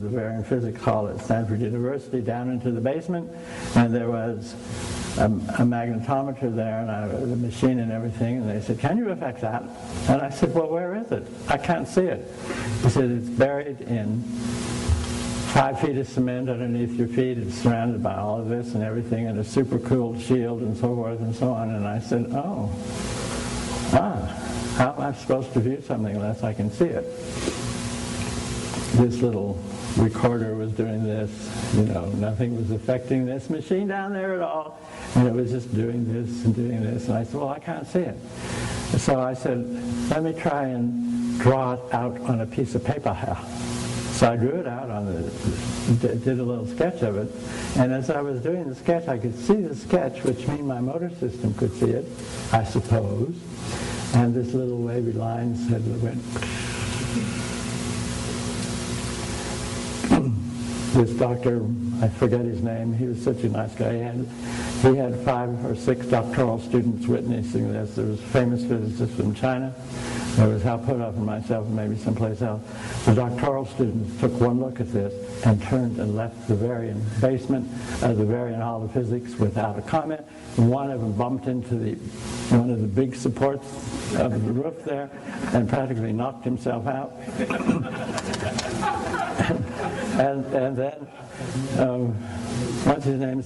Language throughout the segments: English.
the Bavarian Physics Hall at Stanford University down into the basement, and there was a magnetometer there and the machine and everything, and they said, "Can you affect that?" And I said, "Well, where is it? I can't see it." He said, "It's buried in 5 feet of cement underneath your feet. It's surrounded by all of this and everything, and a super cooled shield and so forth and so on." And I said, how am I supposed to view something unless I can see it? This little recorder was doing this, nothing was affecting this machine down there at all, and it was just doing this and doing this, and I said, "Well, I can't see it." So I said, "Let me try and draw it out on a piece of paper here." So I drew it out did a little sketch of it, and as I was doing the sketch, I could see the sketch, which means my motor system could see it, I suppose, and this little wavy line went. This doctor, I forget his name, he was such a nice guy. He had 5 or 6 doctoral students witnessing this. There was a famous physicist from China. There was Hal Puthoff and myself and maybe someplace else. The doctoral students took one look at this and turned and left the Bavarian basement of the Bavarian Hall of Physics without a comment. One of them bumped into one of the big supports of the roof there and practically knocked himself out. And then, what's his name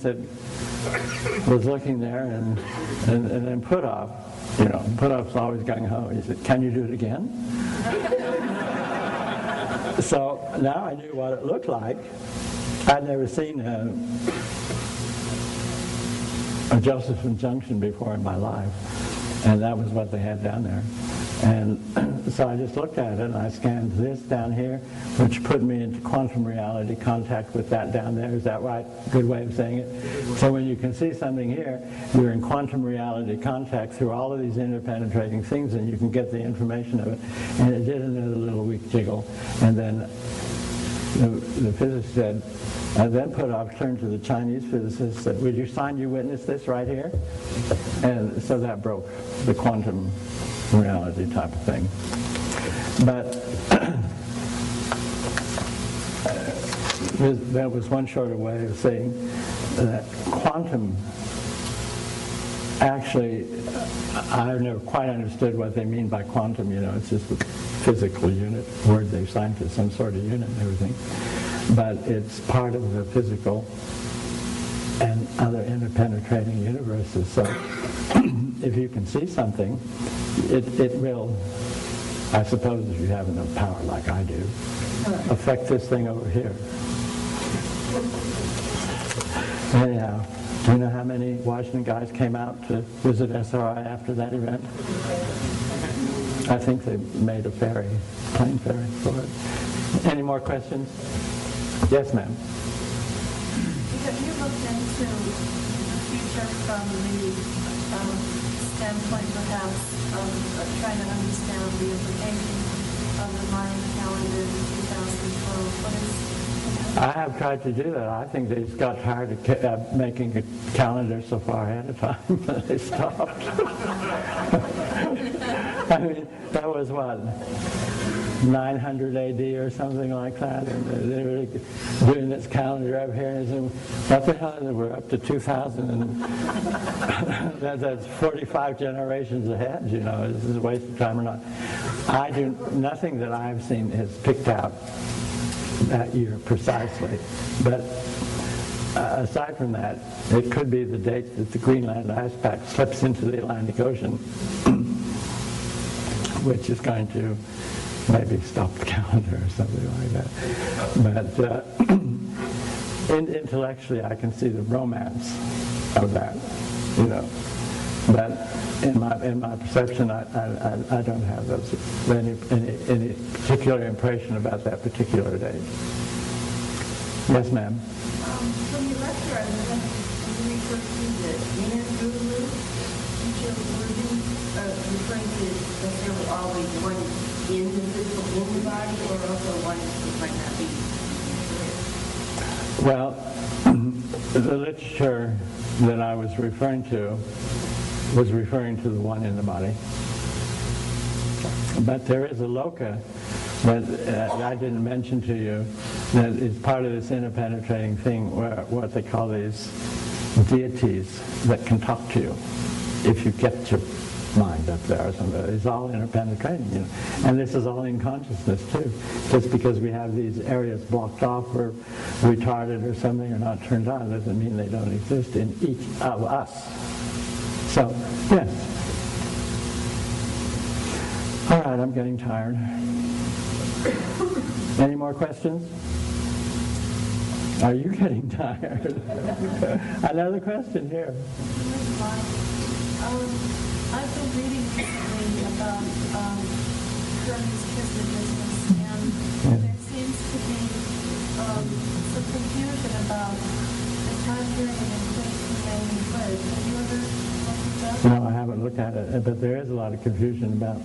was looking there, and then Puthoff, Puthoff's always gung-ho. He said, "Can you do it again?" So now I knew what it looked like. I'd never seen a Josephson junction before in my life, and that was what they had down there. And so I just looked at it, and I scanned this down here, which put me into quantum reality contact with that down there. Is that right? Good way of saying it? So when you can see something here, you're in quantum reality contact through all of these interpenetrating things, and you can get the information of it. And it did another little weak jiggle. And then the physicist said, then Puthoff turned to the Chinese physicist and said, "Would you sign you witness this right here?" And so that broke the quantum reality type of thing. But that was one shorter way of saying that quantum, actually, I've never quite understood what they mean by quantum. It's just a physical unit, word they've signed to some sort of unit and everything. But it's part of the physical and other interpenetrating universes. So if you can see something, it will, I suppose if you have enough power like I do, affect this thing over here. Anyhow, do you know how many Washington guys came out to visit SRI after that event? I think they made a plane ferry for it. Any more questions? Yes, ma'am. Have you looked into the future from the standpoint, perhaps, of trying to understand the implications of the Mayan calendar in 2012? I have tried to do that. I think they just got tired of making a calendar so far ahead of time that they stopped. I mean, that was what, 900 AD or something like that, and they were doing this calendar up here, and said, "What the hell is it? We're up to 2000, and that's 45 generations ahead, Is this a waste of time or not?" Nothing that I've seen has picked out that year precisely, but aside from that, it could be the date that the Greenland ice pack slips into the Atlantic Ocean, which is going to maybe stop the calendar or something like that. But intellectually, I can see the romance of that, But in my perception, I don't have any particular impression about that particular date. Yes, ma'am. From your lecture, I referred to the inner guru, referring to that there was always one individual in the body, or also one that might not be. Well, the literature that I was referring to was referring to the one in the body. But there is a loka that I didn't mention to you that is part of this interpenetrating thing, where what they call these deities that can talk to you if you get your mind up there or something. It's all interpenetrating, you know. And this is all in consciousness too. Just because we have these areas blocked off or retarded or something or not turned on doesn't mean they don't exist in each of us. So, yeah. All right, I'm getting tired. Any more questions? Are you getting tired? Another question here. I've been reading recently about Hermes Trismegistus, and there seems to be some confusion about the time period in which he mainly lived. Have you ever looked at that? No, I haven't looked at it, but there is a lot of confusion about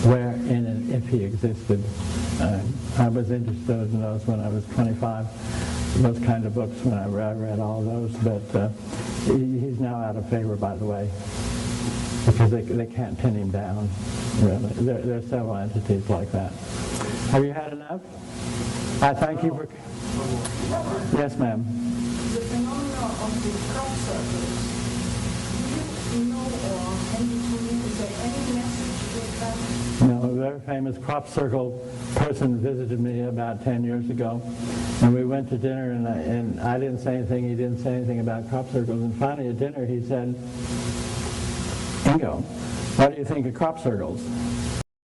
where in and if he existed. I was interested in those when I was 25, those kind of books when I read all those, but he's now out of favor, by the way, because they can't pin him down, really. There are several entities like that. Have you had enough? I thank you for... Yes, ma'am. The phenomena of the crop circles, do you know or can you tell me, is there any message with that? No, a very famous crop circle person visited me about 10 years ago, and we went to dinner, and I didn't say anything, he didn't say anything about crop circles, and finally at dinner he said, Ingo, what do you think of crop circles?